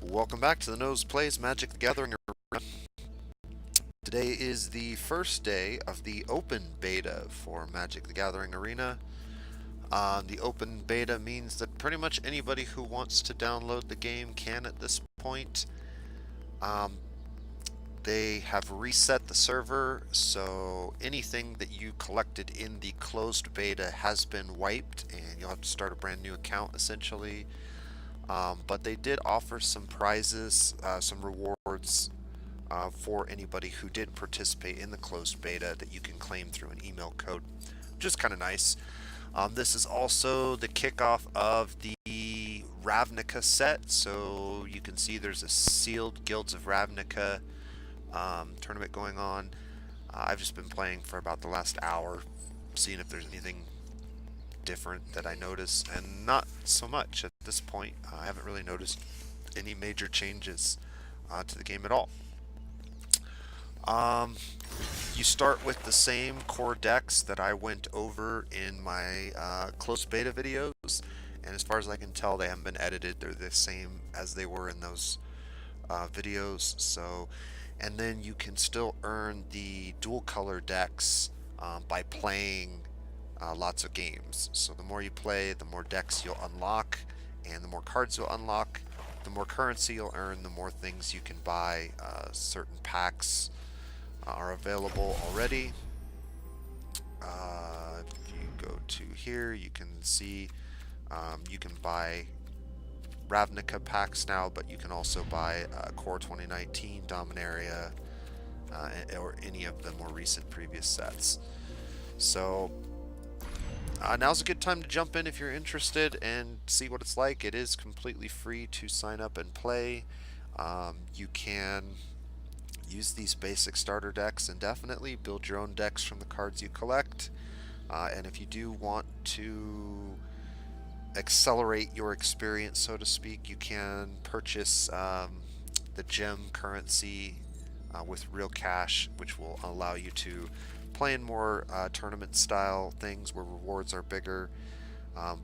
Welcome back to the Nose Plays Magic the Gathering Arena. Today is the first day of the open beta for Magic the Gathering Arena. The open beta means that pretty much anybody who wants to download the game can at this point. Um, they have reset the server, so anything that you collected in the closed beta has been wiped, and you'll have to start a brand new account essentially. But they did offer some prizes, some rewards for anybody who did participate in the closed beta that you can claim through an email code, which is kind of nice. This is also the kickoff of the Ravnica set, so you can see there's a sealed Guilds of Ravnica tournament going on. I've just been playing for about the last hour, seeing if there's anything different that I notice, and not so much at this point. I haven't really noticed any major changes to the game at all. You start with the same core decks that I went over in my closed beta videos, and as far as I can tell, they haven't been edited. They're the same as they were in those videos. And then you can still earn the dual color decks by playing lots of games. So the more you play, the more decks you'll unlock, and the more cards you'll unlock, the more currency you'll earn, the more things you can buy. Certain packs are available already. If you go to here, you can see you can buy Ravnica packs now, but you can also buy Core 2019, Dominaria, or any of the more recent previous sets. So now's a good time to jump in if you're interested and see what it's like. It is completely free to sign up and play. You can use these basic starter decks indefinitely, build your own decks from the cards you collect, and if you do want to accelerate your experience, so to speak, you can purchase the gem currency with real cash, which will allow you to play in more tournament style things where rewards are bigger,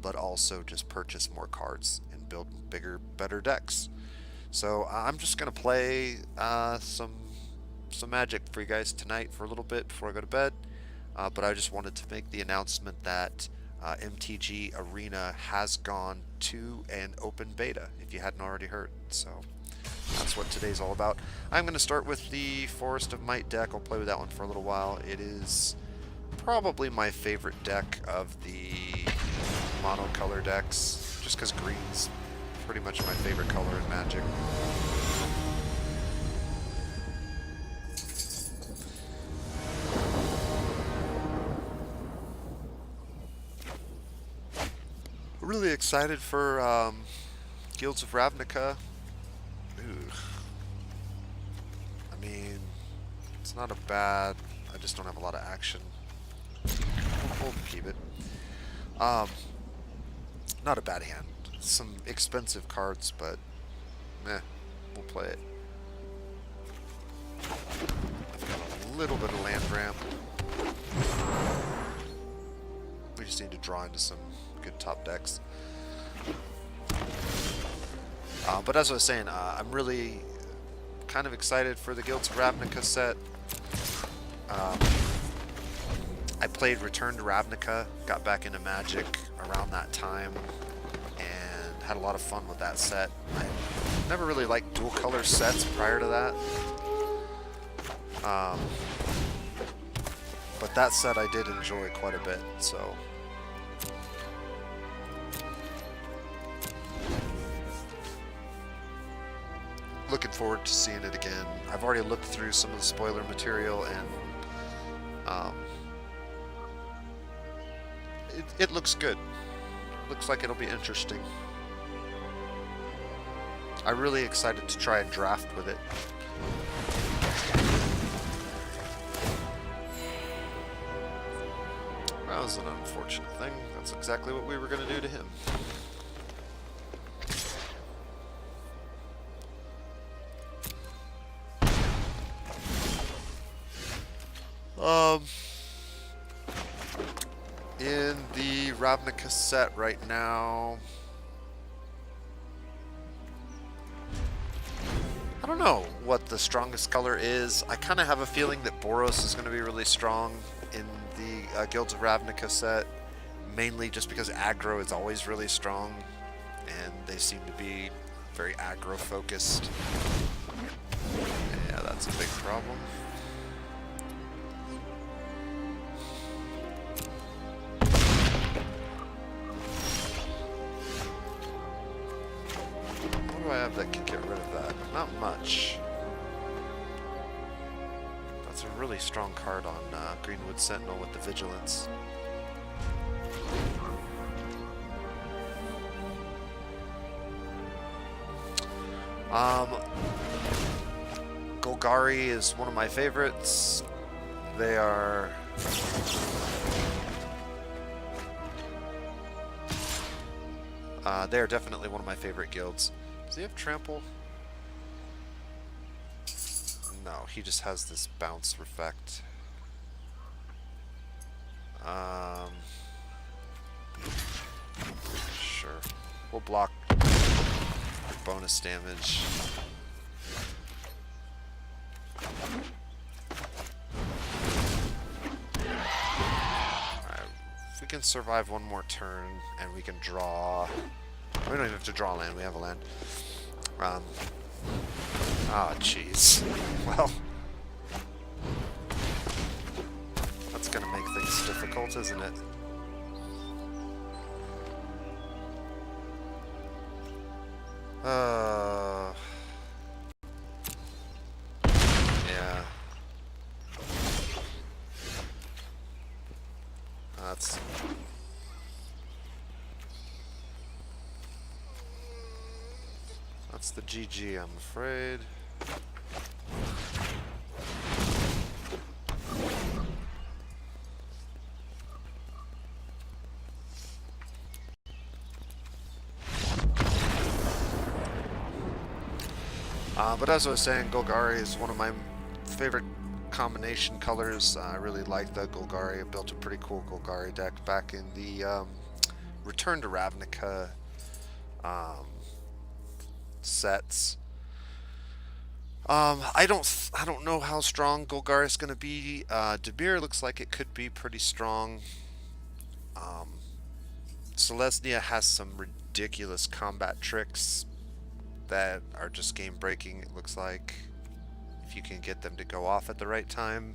but also just purchase more cards and build bigger, better decks. So I'm just gonna play some Magic for you guys tonight for a little bit before I go to bed. But I just wanted to make the announcement that MTG-Arena has gone to an open beta, if you hadn't already heard. So that's what today's all about. I'm going to start with the Forest of Might deck. I'll play with that one for a little while. It is probably my favorite deck of the monocolor decks, just because green's pretty much my favorite color in Magic. Really excited for Guilds of Ravnica. Ooh. I mean, it's not a bad. I just don't have a lot of action. We'll keep it. Not a bad hand. Some expensive cards, but we'll play it. I've got a little bit of land ramp. We just need to draw into some good top decks. But as I was saying, I'm really kind of excited for the Guilds of Ravnica set. I played Return to Ravnica, got back into Magic around that time, and had a lot of fun with that set. I never really liked dual color sets prior to that. But that set I did enjoy quite a bit, so. Looking forward to seeing it again. I've already looked through some of the spoiler material, and it looks good. Looks like it'll be interesting. I'm really excited to try and draft with it. That was an unfortunate thing. That's exactly what we were going to do to him. In the Ravnica set right now, I don't know what the strongest color is. I kind of have a feeling that Boros is going to be really strong in the Guilds of Ravnica set, mainly just because aggro is always really strong, and they seem to be very aggro focused. Yeah, that's a big problem. What do I have that can get rid of that? Not much. That's a really strong card on Greenwood Sentinel with the Vigilance. Golgari is one of my favorites. They are... they are definitely one of my favorite guilds. Does he have trample? No, he just has this bounce effect. Sure. We'll block bonus damage. Alright, if we can survive one more turn and we can draw... We don't even have to draw land, we have a land. Jeez. Well, that's gonna make things difficult, isn't it? Yeah. That's the GG, I'm afraid. But as I was saying, Golgari is one of my favorite combination colors. I really like the Golgari. I built a pretty cool Golgari deck back in the Return to Ravnica sets. I don't know how strong Golgari is going to be. Dimir looks like it could be pretty strong. Selesnya has some ridiculous combat tricks that are just game breaking, it looks like, if you can get them to go off at the right time.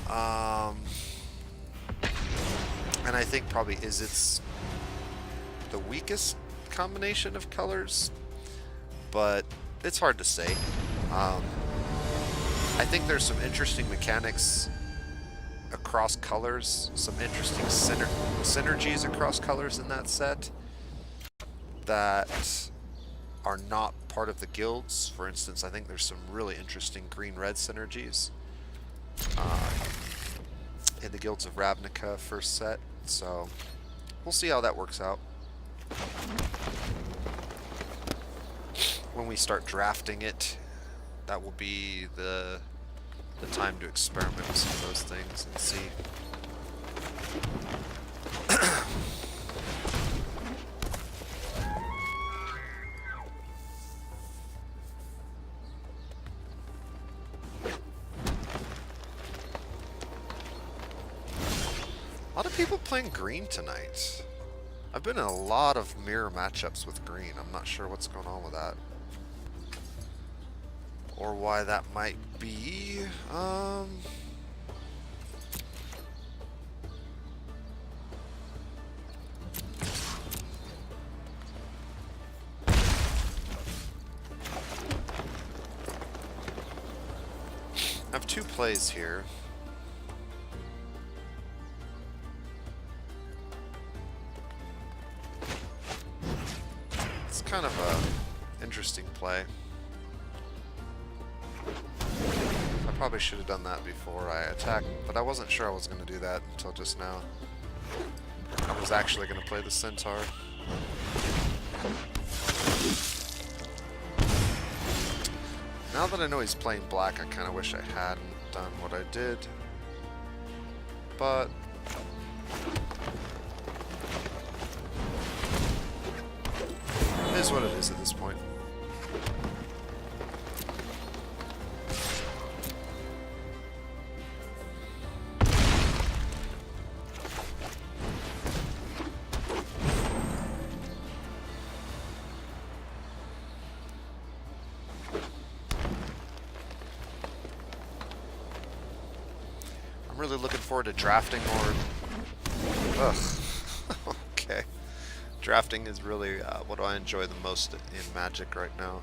And I think probably Izzet's the weakest combination of colors, but it's hard to say. I think there's some interesting mechanics across colors, some interesting synergies across colors in that set that are not part of the guilds. For instance, I think there's some really interesting green-red synergies in the Guilds of Ravnica first set, so we'll see how that works out when we start drafting it. That will be the time to experiment with some of those things and see. A lot of people playing green tonight. I've been in a lot of mirror matchups with green. I'm not sure what's going on with that, or why that might be. I have two plays here. It's kind of a interesting play. I probably should have done that before I attacked, but I wasn't sure I was going to do that until just now. I was actually going to play the Centaur. Now that I know he's playing black, I kind of wish I hadn't done what I did. But it is what it is at this point. really looking forward to drafting or... Ugh. Okay. Drafting is really what I enjoy the most in Magic right now.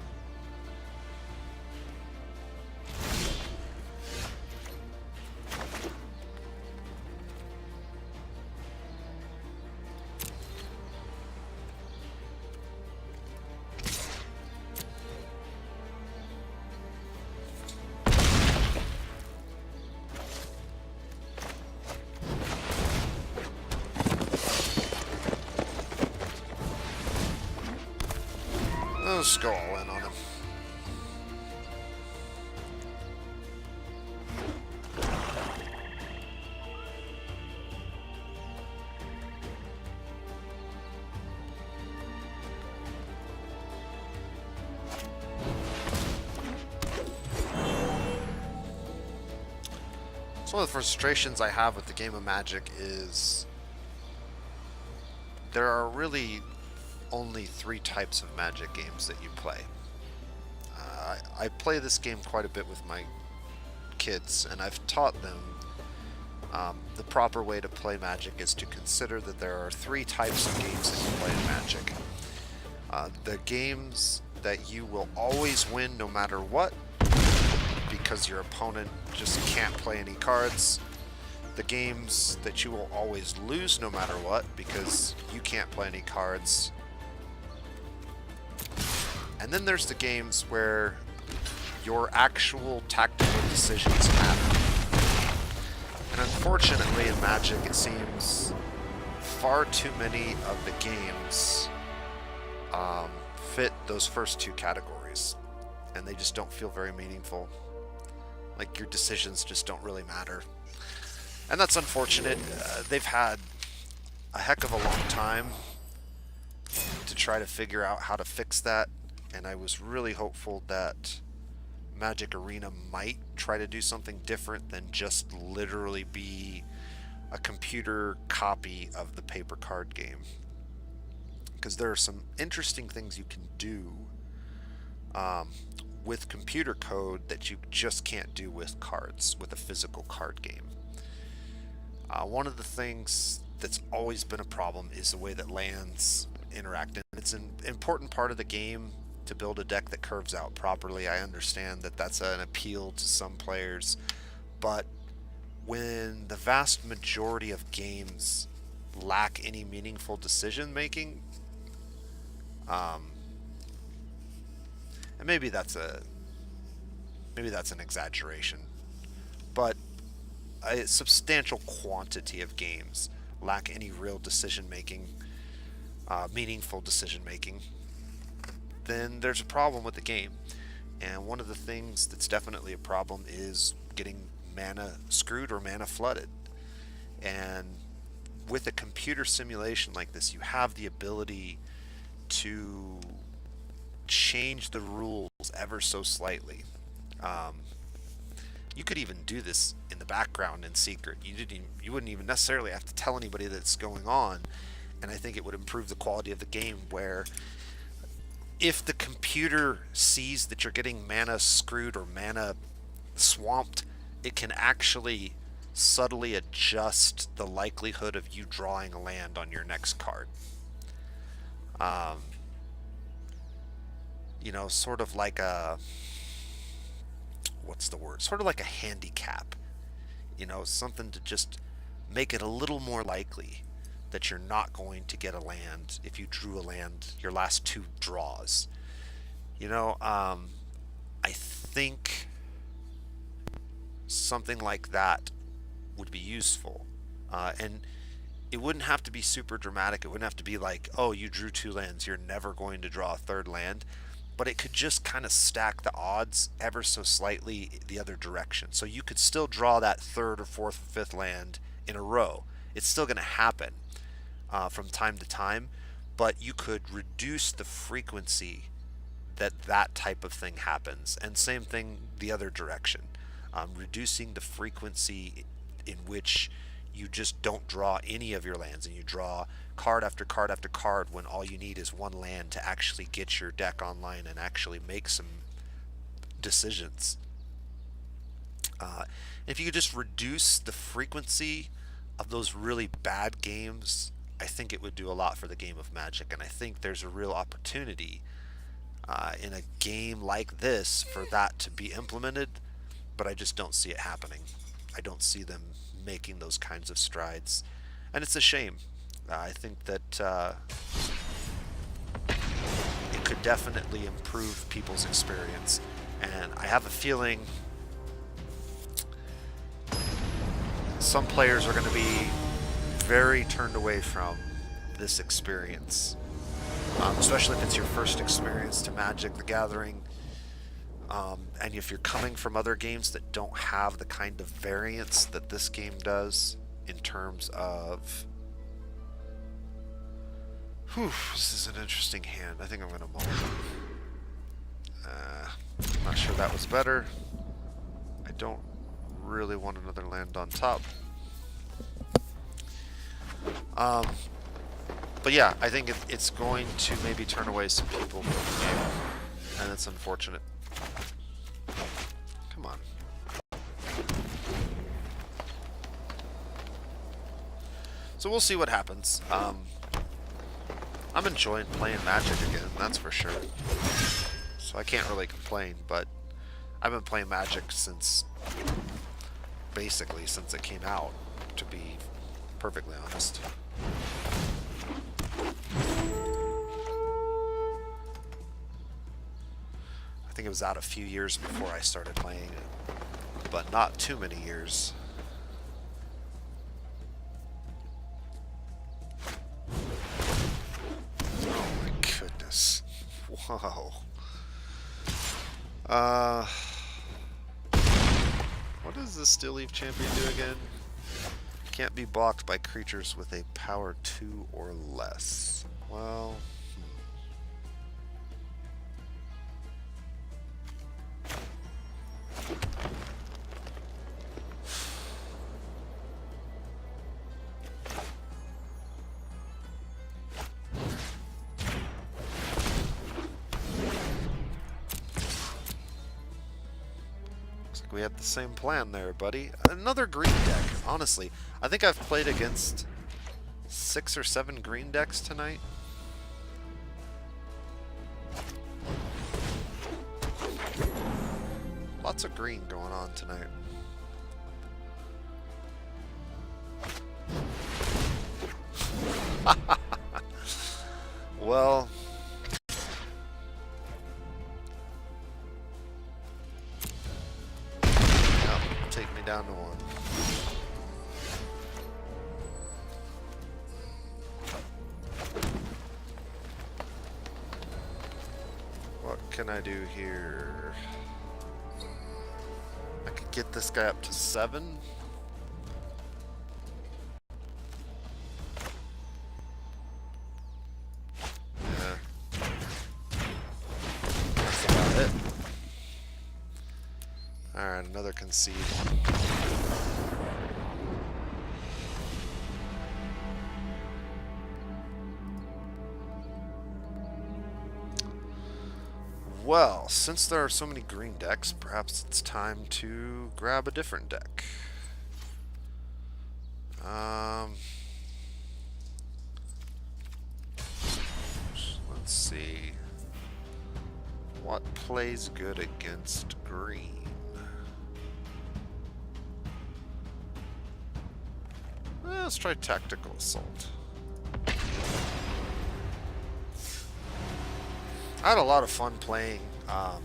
Let's go all in on him. So one of the frustrations I have with the game of Magic is there are really only 3 types of Magic games that you play. I play this game quite a bit with my kids, and I've taught them the proper way to play Magic is to consider that there are 3 types of games that you play in Magic. The games that you will always win no matter what, because your opponent just can't play any cards. The games that you will always lose no matter what, because you can't play any cards. And then there's the games where your actual tactical decisions matter. And unfortunately in Magic it seems far too many of the games fit those first 2 categories. And they just don't feel very meaningful. Like, your decisions just don't really matter. And that's unfortunate. They've had a heck of a long time to try to figure out how to fix that. And I was really hopeful that MTG-Arena might try to do something different than just literally be a computer copy of the paper card game. Because there are some interesting things you can do with computer code that you just can't do with cards, with a physical card game. One of the things that's always been a problem is the way that lands interact. And it's an important part of the game to build a deck that curves out properly. I understand that that's an appeal to some players, but when the vast majority of games lack any meaningful decision making, and maybe that's an exaggeration, but a substantial quantity of games lack any real decision making, meaningful decision making, then there's a problem with the game. And one of the things that's definitely a problem is getting mana screwed or mana flooded. And with a computer simulation like this, you have the ability to change the rules ever so slightly. You could even do this in the background in secret. You wouldn't even necessarily have to tell anybody that it's going on, and I think it would improve the quality of the game, where if the computer sees that you're getting mana screwed or mana swamped, it can actually subtly adjust the likelihood of you drawing a land on your next card. Sort of like a, what's the word? Sort of like a handicap. Something to just make it a little more likely that you're not going to get a land if you drew a land your last 2 draws. I think something like that would be useful. And it wouldn't have to be super dramatic. It wouldn't have to be like, oh, you drew 2 lands, you're never going to draw a 3rd land. But it could just kind of stack the odds ever so slightly the other direction. So you could still draw that 3rd or 4th or 5th land in a row. It's still going to happen from time to time, but you could reduce the frequency that type of thing happens. And same thing the other direction. Reducing the frequency in which you just don't draw any of your lands and you draw card after card after card when all you need is 1 land to actually get your deck online and actually make some decisions. If you could just reduce the frequency of those really bad games, I think it would do a lot for the game of Magic. And I think there's a real opportunity in a game like this for that to be implemented, but I just don't see it happening. I don't see them making those kinds of strides, and it's a shame. I think that it could definitely improve people's experience, and I have a feeling some players are going to be very turned away from this experience, especially if it's your first experience to Magic the Gathering, and if you're coming from other games that don't have the kind of variance that this game does in terms of... Whew, this is an interesting hand. I think I'm going to mull. I'm not sure that was better. I don't really want another land on top. But yeah, I think it's going to maybe turn away some people from the game, and it's unfortunate. Come on. So we'll see what happens. I'm enjoying playing Magic again, that's for sure. So I can't really complain, but I've been playing Magic since, basically, since it came out, to be perfectly honest. I think it was out a few years before I started playing it, but not too many years. Oh my goodness. Whoa. What does the Still Leaf Champion do again? Can't be blocked by creatures with a power 2 or less. Well... We had the same plan there, buddy. Another green deck, honestly. I think I've played against 6 or 7 green decks tonight. Lots of green going on tonight. Well... take me down to 1. What can I do here? I could get this guy up to 7. Yeah. That's about it. Alright, another concede. Well, since there are so many green decks, perhaps it's time to grab a different deck. Let's see. What plays good against green? Let's try Tactical Assault. I had a lot of fun playing. I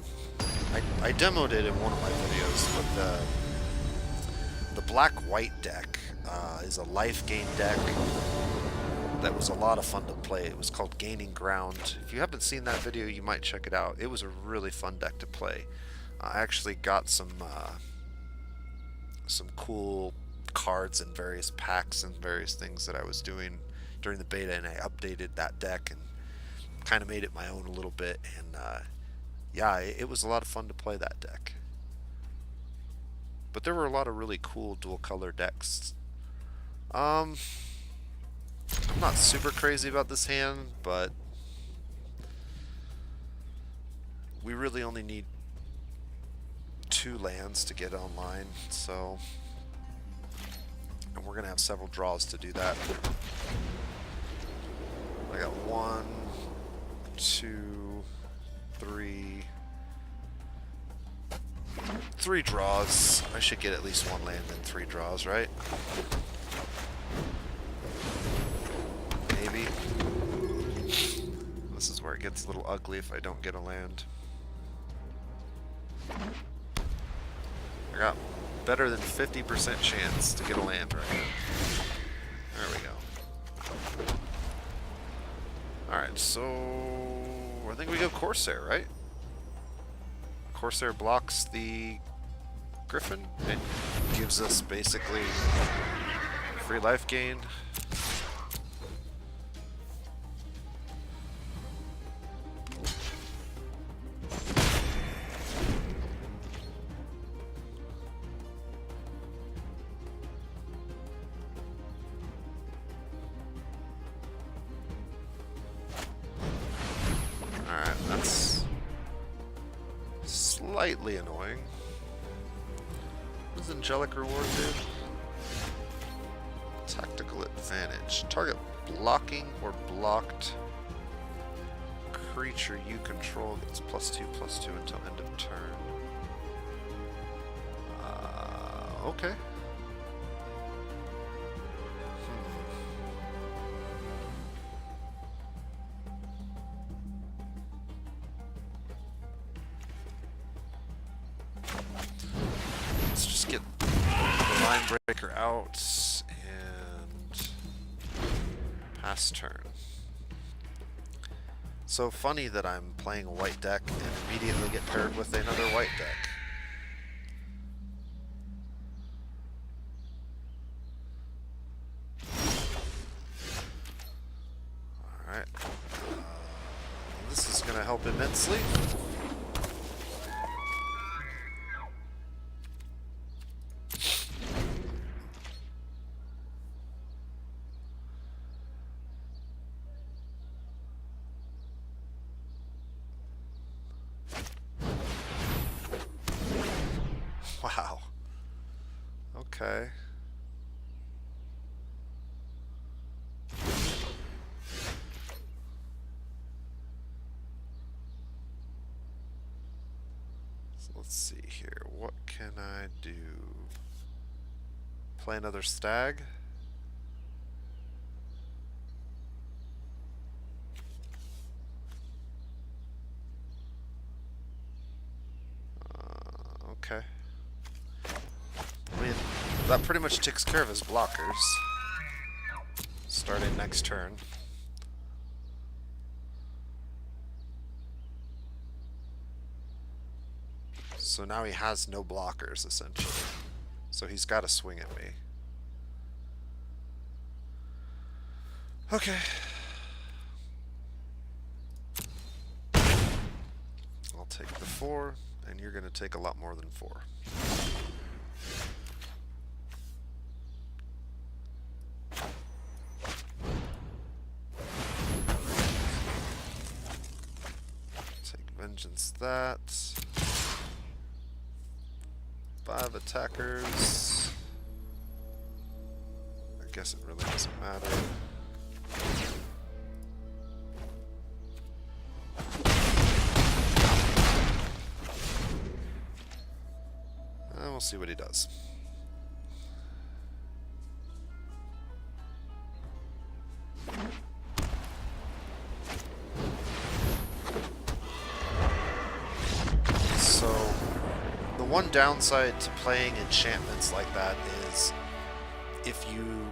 demoed it in one of my videos, but the black-white deck is a life gain deck that was a lot of fun to play. It was called Gaining Ground. If you haven't seen that video, you might check it out. It was a really fun deck to play. I actually got some cool cards and various packs and various things that I was doing during the beta, and I updated that deck and kind of made it my own a little bit, and yeah, it was a lot of fun to play that deck. But there were a lot of really cool dual color decks. I'm not super crazy about this hand, but we really only need 2 lands to get online, so... And we're going to have several draws to do that. I got 1, 2, 3... 3 draws. I should get at least 1 land in 3 draws, right? Maybe. This is where it gets a little ugly if I don't get a land. I got better than 50% chance to get a land right now. There we go. Alright, so I think we go Corsair, right? Corsair blocks the Griffin and gives us basically free life gain. Alright, that's slightly annoying. What does Angelic Reward do? Tactical advantage. Target blocking or blocked creature you control gets +2/+2 until end of turn. Okay. Let's just get the Line Breaker out and pass turn. So funny that I'm playing a white deck and immediately get paired with another white deck. Alright. This is going to help immensely. Wow. Okay. So let's see here. What can I do? Play another stag? Okay. I mean, that pretty much takes care of his blockers. Starting next turn. So now he has no blockers, essentially. So he's got to swing at me. Okay. I'll take the 4, and you're going to take a lot more than 4. Vengeance that. 5 attackers. I guess it really doesn't matter. And we'll see what he does. One downside to playing enchantments like that is if you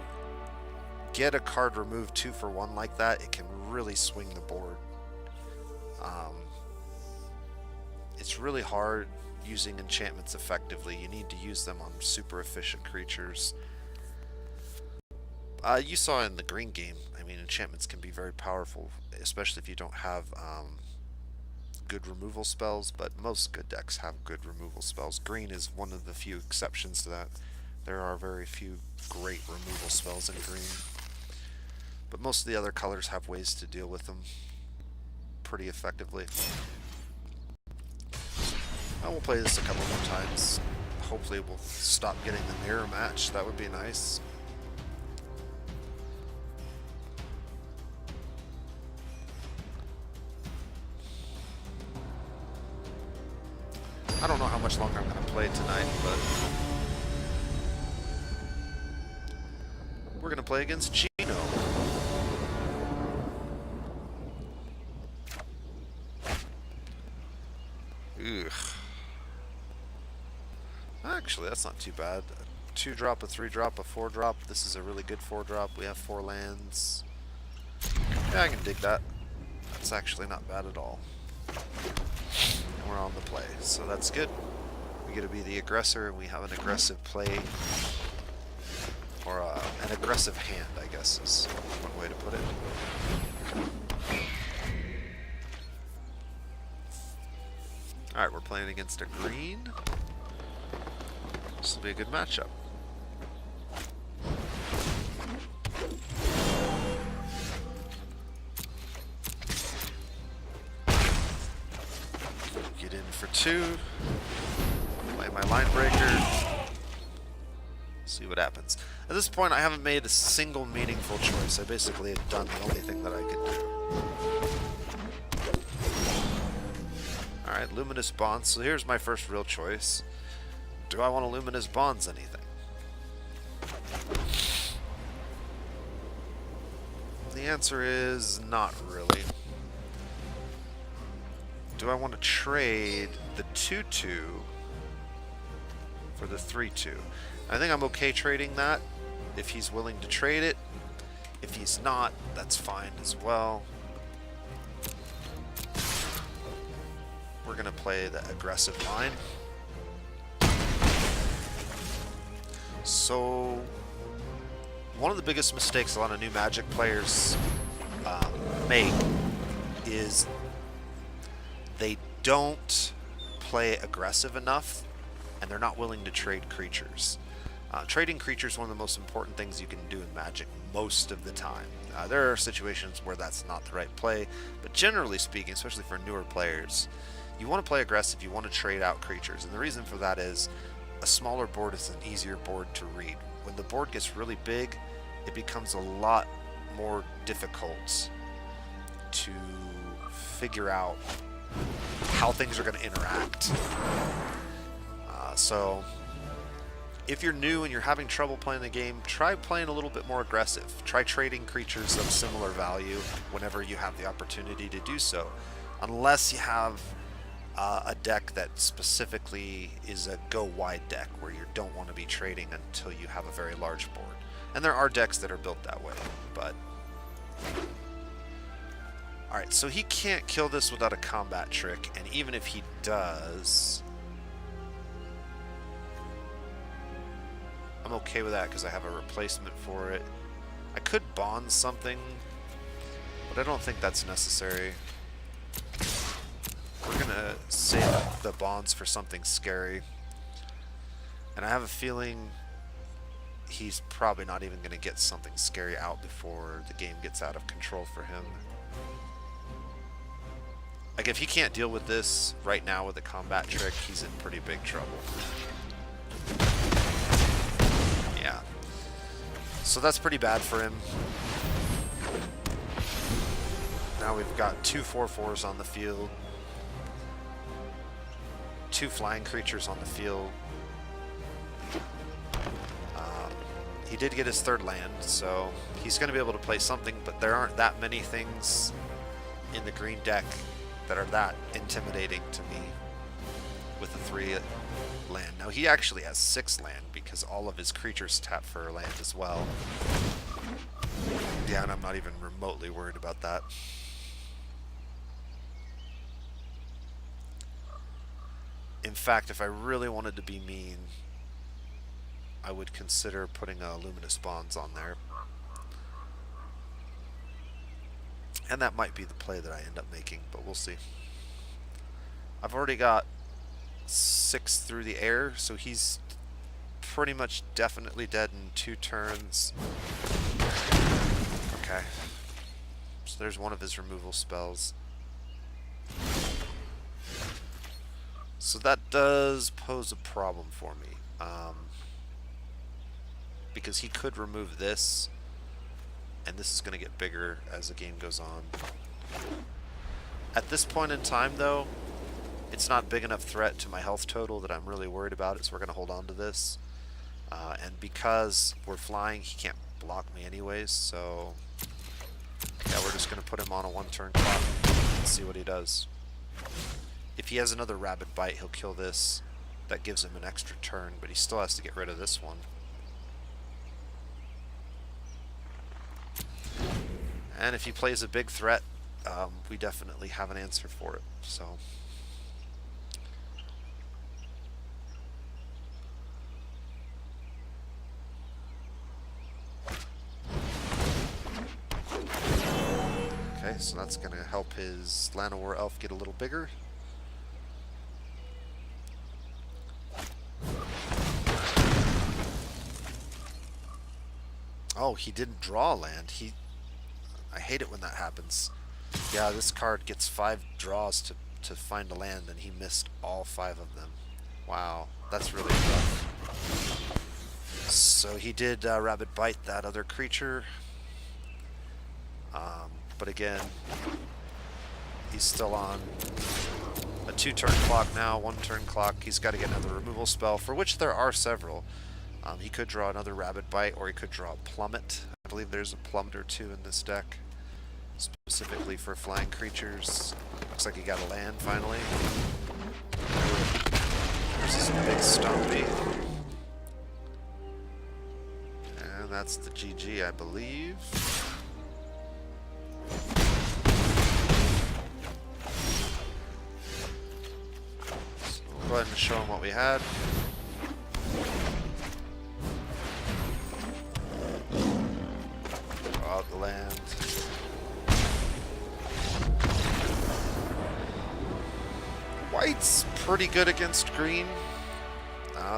get a card removed 2 for 1 like that, it can really swing the board. It's really hard using enchantments effectively. You need to use them on super efficient creatures. You saw in the green game, I mean, enchantments can be very powerful, especially if you don't have good removal spells, but most good decks have good removal spells. Green is one of the few exceptions to that. There are very few great removal spells in green, but most of the other colors have ways to deal with them pretty effectively. We'll play this a couple more times. Hopefully we'll stop getting the mirror match. That would be nice. I don't know how much longer I'm going to play tonight, but we're going to play against Chino. Ugh. Actually, that's not too bad. A 2-drop, a 3-drop, a 4-drop. This is a really good 4-drop. We have 4 lands. Yeah, I can dig that. That's actually not bad at all. And we're on the play, so that's good. We get to be the aggressor, and we have an aggressive play. Or an aggressive hand, I guess, is one way to put it. Alright, we're playing against a green. This will be a good matchup. Get in for 2. Play my line breaker. See what happens. At this point, I haven't made a single meaningful choice. I basically have done the only thing that I could do. Alright, Luminous Bonds. So here's my first real choice. Do I want to Luminous Bonds anything? The answer is not really. Do I want to trade the 2-2 for the 3-2? I think I'm okay trading that if he's willing to trade it. If he's not, that's fine as well. We're going to play the aggressive line. So, one of the biggest mistakes a lot of new Magic players make is they don't play aggressive enough, and they're not willing to trade creatures. Trading creatures is one of the most important things you can do in Magic most of the time. There are situations where that's not the right play, but generally speaking, especially for newer players, you want to play aggressive, you want to trade out creatures, and the reason for that is a smaller board is an easier board to read. When the board gets really big, it becomes a lot more difficult to figure out how things are going to interact. So if you're new and you're having trouble playing the game, try playing a little bit more aggressive. Try trading creatures of similar value whenever you have the opportunity to do so, unless you have a deck that specifically is a go wide deck where you don't want to be trading until you have a very large board. And there are decks that are built that way, but alright, so he can't kill this without a combat trick, and even if he does, I'm okay with that because I have a replacement for it. I could bond something, but I don't think that's necessary. We're gonna save the bonds for something scary. And I have a feeling he's probably not even gonna get something scary out before the game gets out of control for him. Like, if he can't deal with this right now with a combat trick, he's in pretty big trouble. Yeah. So that's pretty bad for him. Now we've got 2 4/4s on the field. 2 flying creatures on the field. He did get his 3rd land, so he's going to be able to play something, but there aren't that many things in the green deck that are that intimidating to me with a 3 land. Now he actually has 6 land because all of his creatures tap for a land as well. Yeah, and I'm not even remotely worried about that. In fact, if I really wanted to be mean, I would consider putting Luminous Bonds on there. And that might be the play that I end up making, but we'll see. I've already got 6 through the air, so he's pretty much definitely dead in 2 turns. Okay. So there's one of his removal spells. So that does pose a problem for me. Because he could remove this, and this is going to get bigger as the game goes on. At this point in time, though, it's not big enough threat to my health total that I'm really worried about it, so we're going to hold on to this. And because we're flying, he can't block me anyways, so yeah, we're just going to put him on a one-turn clock and see what he does. If he has another Rabid Bite, he'll kill this. That gives him an extra turn, but he still has to get rid of this one. And if he plays a big threat, we definitely have an answer for it. So okay, so that's going to help his Llanowar Elf get a little bigger. Oh, he didn't draw a land. I hate it when that happens. Yeah, this card gets 5 draws to find a land, and he missed all 5 of them. Wow, that's really rough. So he did Rabid Bite that other creature. But again, he's still on a 2-turn clock now, 1-turn clock. He's got to get another removal spell, for which there are several. He could draw another Rabid Bite, or he could draw a Plummet. I believe there's a Plummet or 2 in this deck, specifically for flying creatures. Looks like he got a land finally. There's this big Stompy. And that's the GG, I believe. So we'll go ahead and show him what we had. Draw out the land. White's pretty good against green.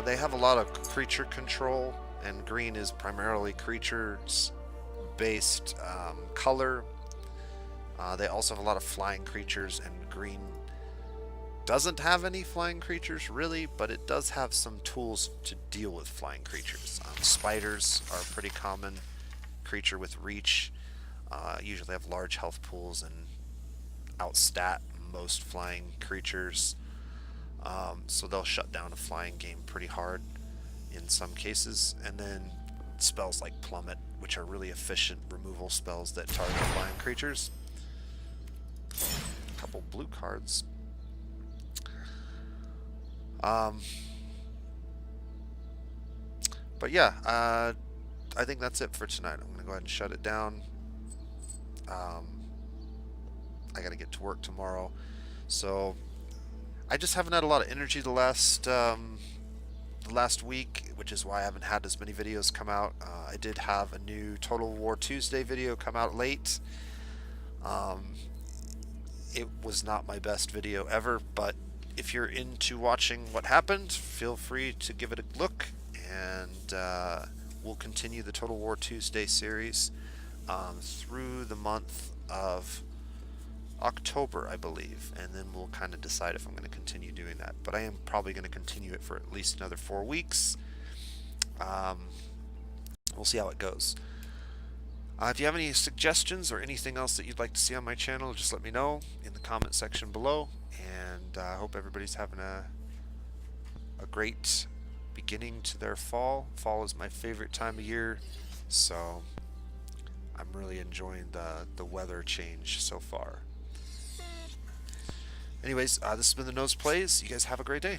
They have a lot of creature control, and green is primarily creatures-based color. They also have a lot of flying creatures, and green doesn't have any flying creatures, really, but it does have some tools to deal with flying creatures. Spiders are a pretty common creature with reach. Usually have large health pools and outstat most flying creatures, so they'll shut down a flying game pretty hard in some cases. And then spells like Plummet, which are really efficient removal spells that target flying creatures. A couple blue cards. But yeah, I think that's it for tonight. I'm going to go ahead and shut it down. I got to get to work tomorrow, so I just haven't had a lot of energy the last week, which is why I haven't had as many videos come out. I did have a new Total War Tuesday video come out late. It was not my best video ever, but if you're into watching what happened, feel free to give it a look, and we'll continue the Total War Tuesday series through the month of October, I believe, and then we'll kind of decide if I'm going to continue doing that. But I am probably going to continue it for at least another 4 weeks. We'll see how it goes. If you have any suggestions or anything else that you'd like to see on my channel, just let me know in the comment section below. And I hope everybody's having a great beginning to their fall. Fall is my favorite time of year, so I'm really enjoying the weather change so far. Anyways, this has been the Nose Plays. You guys have a great day.